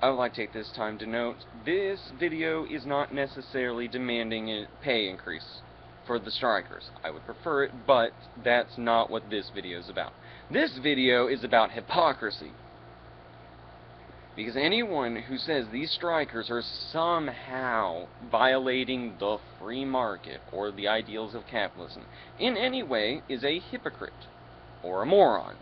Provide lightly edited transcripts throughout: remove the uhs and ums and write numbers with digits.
I would like to take this time to note, this video is not necessarily demanding a pay increase for the strikers. I would prefer it, but that's not what this video is about. This video is about hypocrisy. Because anyone who says these strikers are somehow violating the free market or the ideals of capitalism in any way is a hypocrite or a moron.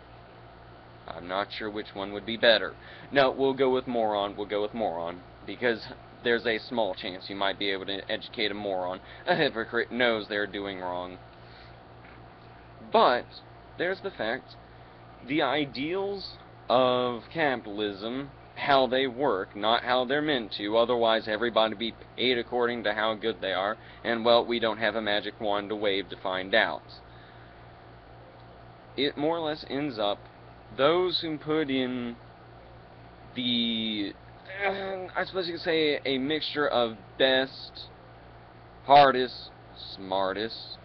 I'm not sure which one would be better. No, we'll go with moron. We'll go with moron because there's a small chance you might be able to educate a moron. A hypocrite knows they're doing wrong. But there's the fact, the ideals of capitalism, how they work, not how they're meant to, otherwise everybody would be paid according to how good they are, and well, we don't have a magic wand to wave to find out. It more or less ends up, those who put in the, I suppose you could say, a mixture of best, hardest, smartest,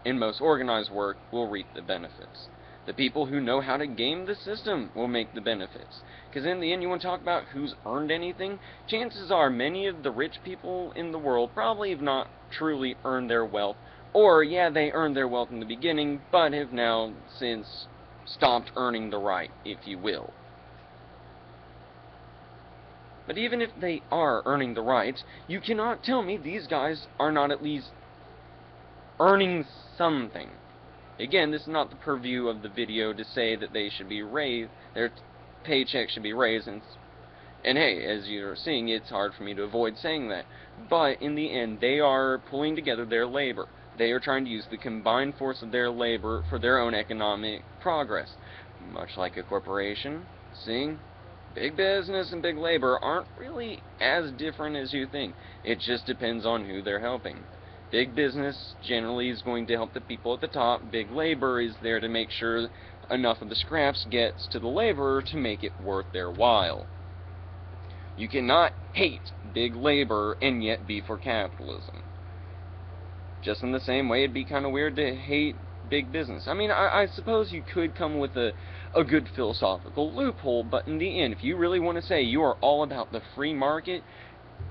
and most organized work will reap the benefits. The people who know how to game the system will make the benefits. Because in the end, you want to talk about who's earned anything? Chances are many of the rich people in the world probably have not truly earned their wealth. Or, yeah, they earned their wealth in the beginning, but have now since stopped earning the right, if you will. But even if they are earning the right, you cannot tell me these guys are not at least earning something. Again, this is not the purview of the video to say that they should be raised, their paycheck should be raised, and hey, as you're seeing, it's hard for me to avoid saying that. But in the end, they are pulling together their labor. They are trying to use the combined force of their labor for their own economic progress. Much like a corporation, seeing big business and big labor aren't really as different as you think. It just depends on who they're helping. Big business generally is going to help the people at the top. Big labor is there to make sure enough of the scraps gets to the laborer to make it worth their while. You cannot hate big labor and yet be for capitalism. Just in the same way, it'd be kind of weird to hate big business. I mean, I suppose you could come with a good philosophical loophole, but in the end, if you really want to say you are all about the free market,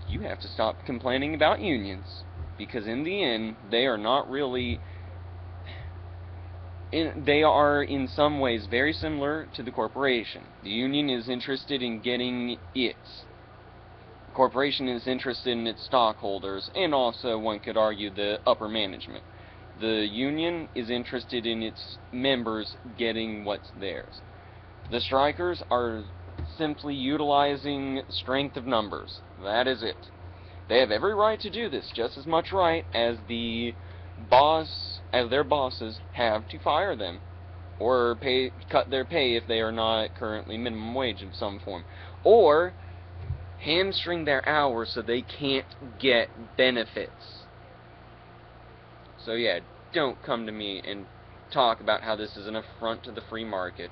you have to stop complaining about unions. Because in the end, they are not really... they are in some ways very similar to the corporation. The union is interested in getting its. The corporation is interested in its stockholders, and also, one could argue, the upper management. The union is interested in its members getting what's theirs. The strikers are simply utilizing strength of numbers. That is it. They have every right to do this, just as much right as their bosses have to fire them, or cut their pay if they are not currently minimum wage of some form, or hamstring their hours so they can't get benefits. So yeah, don't come to me and talk about how this is an affront to the free market,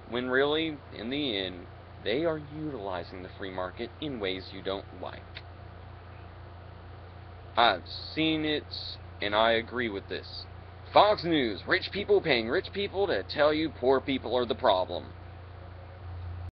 when really, in the end, they are utilizing the free market in ways you don't like. I've seen it, and I agree with this. Fox News, rich people paying rich people to tell you poor people are the problem.